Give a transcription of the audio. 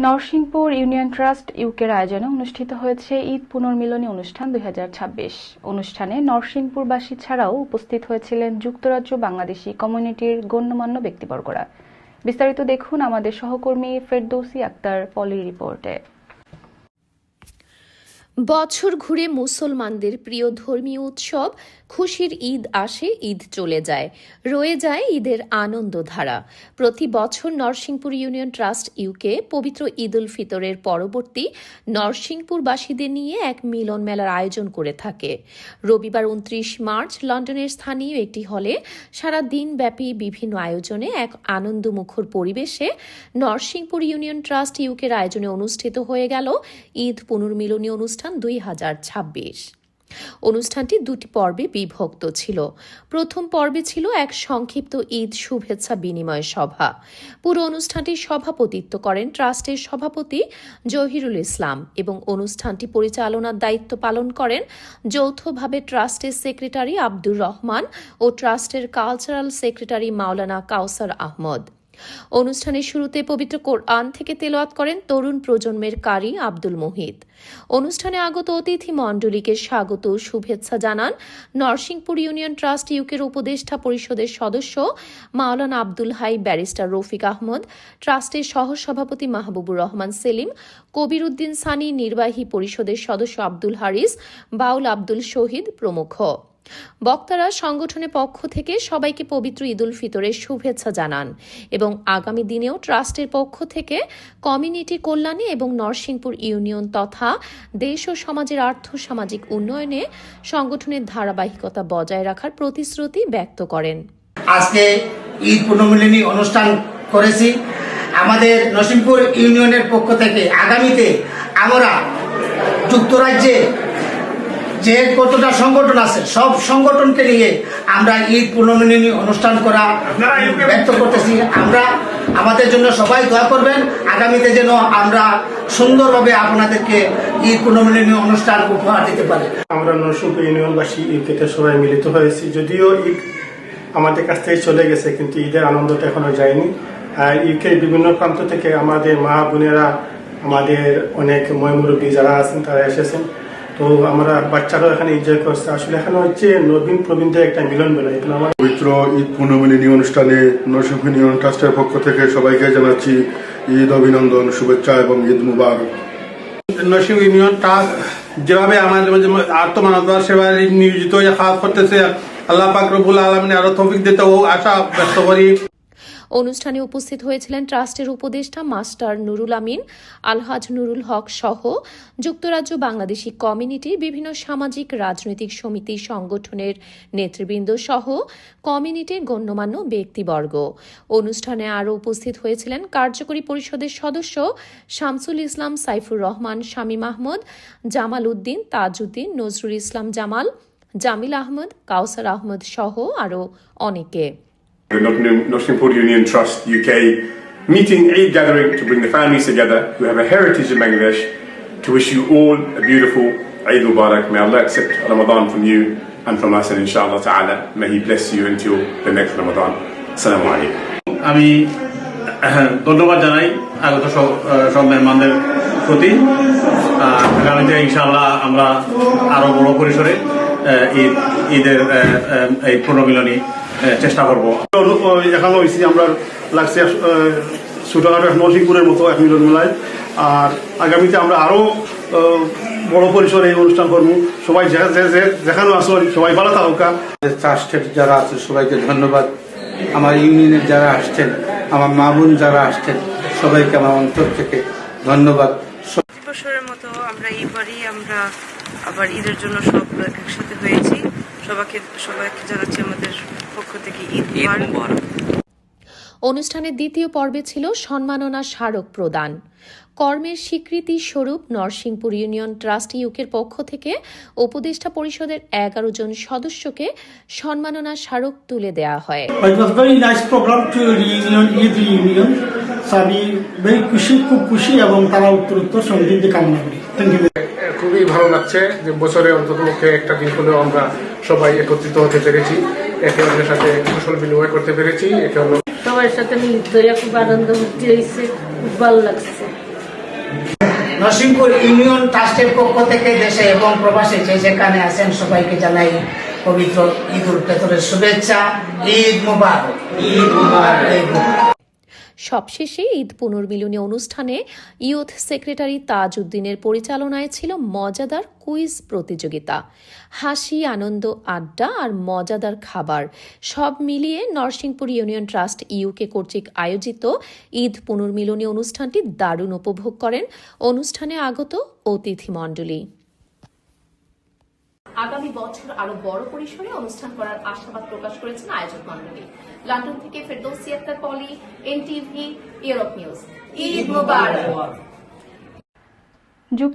Narsinghpur union trust ইউকের আয়োজনে অনুষ্ঠিত হয়েছে ঈদ পুনর্মিলনী অনুষ্ঠান 2026। অনুষ্ঠানে নরসিংপুরবাসী ছাড়াও উপস্থিত হয়েছিলেন যুক্তরাজ্য বাংলাদেশি কমিউনিটির গণ্যমান্য ব্যক্তিবর্গরা। বিস্তারিত দেখুন আমাদের সহকর্মী ফেরদৌসী আক্তার পলির রিপোর্টে। বছর ঘুরে মুসলমানদের প্রিয় ধর্মীয় উৎসব খুশির ঈদ আসে, ঈদ চলে যায়, রয়ে যায় ঈদের আনন্দধারা। প্রতি বছর নরসিংপুর ইউনিয়ন ট্রাস্ট ইউকে পবিত্র ঈদ উল ফিতরের পরবর্তী নরসিংপুরবাসীদের নিয়ে এক মিলন মেলার আয়োজন করে থাকে। রবিবার 29 মার্চ লন্ডনের স্থানীয় একটি হলে সারা দিনব্যাপী বিভিন্ন আয়োজনে এক আনন্দমুখর পরিবেশে নরসিংপুর ইউনিয়ন ট্রাস্ট ইউকের আয়োজনে অনুষ্ঠিত হয়ে গেল ঈদ পুনর্মিলনী অনুষ্ঠান 2026। অনুষ্ঠানটি দুটি পর্বে বিভক্ত ছিল। প্রথম পর্বে ছিল এক সংক্ষিপ্ত ঈদ শুভেচ্ছা বিনিময় সভা। পুরো অনুষ্ঠানটির সভাপতিত্ব করেন ট্রাস্টের সভাপতি জহিরুল ইসলাম এবং অনুষ্ঠানটি পরিচালনার দায়িত্ব পালন করেন যৌথভাবে ট্রাস্টের সেক্রেটারি আব্দুর রহমান ও ট্রাস্টের কালচারাল সেক্রেটারি মাওলানা কাউসার আহমদ। অনুষ্ঠানের শুরুতে পবিত্র কোরআন থেকে তেলাওয়াত করেন তরুণ প্রজন্মের কারি আব্দুল মুহিত। অনুষ্ঠানে আগত অতিথি মণ্ডলীকে স্বাগত শুভেচ্ছা জানান নরসিংপুর ইউনিয়ন ট্রাস্ট ইউকের উপদেষ্টা পরিষদের সদস্য মাওলানা আব্দুল হাই, ব্যারিস্টার রফিক আহমদ, ট্রাস্টের সহসভাপতি মাহবুবুর রহমান সেলিম, কবির উদ্দিন সানি, নির্বাহী পরিষদের সদস্য আব্দুল হারিস, বাউল আব্দুল শহীদ প্রমুখ। বক্তারা সংগঠনের পক্ষ থেকে সবাইকে পবিত্র ঈদ উল ফিতরের শুভেচ্ছা জানান এবং আগামী দিনেও ট্রাস্টের পক্ষ থেকে কমিউনিটি কল্যাণে এবং নরসিংপুর ইউনিয়ন তথা দেশ ও সমাজের আর্থ-সামাজিক উন্নয়নে সংগঠনের ধারাবাহিকতা বজায় রাখার প্রতিশ্রুতি ব্যক্ত করেন। আজকে ঈদ পুনর্মিলনী অনুষ্ঠান করেছি। আমাদের নরসিংপুর ইউনিয়নের পক্ষ থেকে আগামীতে আমরা যুক্তরাজ্যে যে কতটা সংগঠন আছে সব সংগঠনকে নিয়ে আমরা ঈদ পুনর্মিলনী অনুষ্ঠান করা ব্যক্ত করতেছি। আমরা আমাদের জন্য সবাই দোয়া করবেন, আগামীতে যেন আমরা সুন্দরভাবে আপনাদেরকে ঈদ পুনর্মিলনী অনুষ্ঠান উপহার দিতে পারি। আমরা নরসিংপুর ইউনিয়নবাসী ঈদকে সবাই মিলিত হয়েছি। যদিও ঈদ আমাদের কাছ থেকে চলে গেছে, কিন্তু ঈদের আনন্দটা এখনো যায়নি। আর ইউকের বিভিন্ন প্রান্ত থেকে আমাদের মা বোনেরা, আমাদের অনেক ময়মুরব্বী যারা আছেন তারা এসেছেন। তো আমরা বাচ্চারাও এখানে এনজয় করছে। আসলে এখানে হচ্ছে নবীন প্রবীণদের একটা মিলন মেলা। পবিত্র ঈদ পুনর্মিলনী অনুষ্ঠানে নরসিংপুর ইউনিয়ন ট্রাস্টের পক্ষ থেকে সবাইকে জানাচ্ছি ঈদ অভিনন্দন, শুভেচ্ছা এবং ঈদ মুবারক। নরসিংপুর ইউনিয়ন ট্রাস্ট যেভাবে আমাদের আত্মমানবতার সেবায় নিয়োজিত কাজ করতেছে, আল্লাহ পাক রব্বুল আলামিন আরো তৌফিক দিতে ও আশা ব্যক্ত করি। অনুষ্ঠানে উপস্থিত হয়েছিলেন ট্রাস্টের উপদেষ্টা মাস্টার নুরুল আমিন, আলহাজ নুরুল হক সহ যুক্তরাজ্য বাংলাদেশি কমিউনিটির বিভিন্ন সামাজিক রাজনৈতিক সমিতি সংগঠনের নেতৃবৃন্দ সহ কমিউনিটির গণ্যমান্য ব্যক্তিবর্গ। অনুষ্ঠানে আরও উপস্থিত হয়েছিলেন কার্যকরী পরিষদের সদস্য শামসুল ইসলাম, সাইফুর রহমান, শামীম আহমদ, জামাল উদ্দিন, তাজউদ্দিন, নজরুল ইসলাম জামাল, জামিল আহমদ, কাউসার আহমদ সহ আরও অনেকে। The Nottingham Union Trust UK meeting Eid gathering to bring the families together who have a heritage in Bangladesh, to wish you all a beautiful Eid Mubarak. May Allah accept Ramadan from you and from us, and inshallah ta'ala may He bless you until the next Ramadan. Assalamu alaikum. আমি ধন্যবাদ জানাই আগত সব মেহমানদের প্রতি। আগামীতে ইনশাআল্লাহ আমরা আরো বড় পরিসরে ঈদের এই পুনর্মিলনী চেষ্টা করবো। এখানে হয়েছি আমরা লাগছে ছোটখাটো নরসিংপুরের মতো এক মিলন মেলায়। আর আগামীতে আমরা আরো বড় পরিসরে এই অনুষ্ঠান করবো। সবাই যেখানে আসুন সবাই ভালো থাকুক। ট্রাস্টের যারা আছে সবাইকে ধন্যবাদ। আমার ইউনিয়নের যারা আসছেন, আমার মা বোন যারা আসছেন, সবাইকে আমার অন্তর থেকে ধন্যবাদ। বছরের মতো আমরা এইবারই আবার ঈদের জন্য সব একসাথে হয়েছি। সবাইকে জানাচ্ছি আমাদের পক্ষ থেকে ঈদ মুবারক। অনুষ্ঠানের দ্বিতীয় পর্বে ছিল সম্মাননা স্মারক প্রদান। কর্মের স্বীকৃতি স্বরূপ নরসিংপুর ইউনিয়ন ট্রাস্ট ইউকের পক্ষ থেকে উপদেষ্টা পরিষদের 11 জন সদস্যকে সম্মাননা স্মারক তুলে দেওয়া হয়। খুব খুশি এবং তারা উত্তরোত্তর সমৃদ্ধি কামনা করি। খুবই ভালো লাগছে যে বছরে অন্ততপক্ষে একটা দিন হলেও আমরা সবাই একত্রিত হতে পেরেছি, একে অন্যের সাথে কুশল বিনিময় করতে পেরেছি। এটা হলো সবার সাথে মিলিত হয়ে খুব আনন্দ হয়েছে, খুব ভালো লাগছে। নরসিংপুর ইউনিয়ন ট্রাস্টের পক্ষ থেকে দেশে এবং প্রবাসে যে যেখানে আছেন সবাইকে জানাই পবিত্র ঈদ উল ফিতরের শুভেচ্ছা। ঈদ মুবারক। ঈদ মুবারক। সবশেষে ঈদ পুনর্মিলনী অনুষ্ঠানে ইউথ সেক্রেটারি তাজ উদ্দিনের পরিচালনায় ছিল মজাদার কুইজ প্রতিযোগিতা, হাসি, আনন্দ, আড্ডা আর মজাদার খাবার সব মিলিয়ে নরসিংপুর ইউনিয়ন ট্রাস্ট ইউকে কর্তৃক আয়োজিত ঈদ পুনর্মিলনী অনুষ্ঠানটি দারুণ উপভোগ করেন অনুষ্ঠানে আগত অতিথিমণ্ডলী। আগামী বছর আরো বড় পরিসরে অনুষ্ঠান করার আশাবাদ প্রকাশ করেছেন আয়োজক মণ্ডলী। লন্ডন থেকে ফেরদৌসী আক্তার পলি, এনটিভি, ইউরোপ নিউজ। ঈদ মুবারক।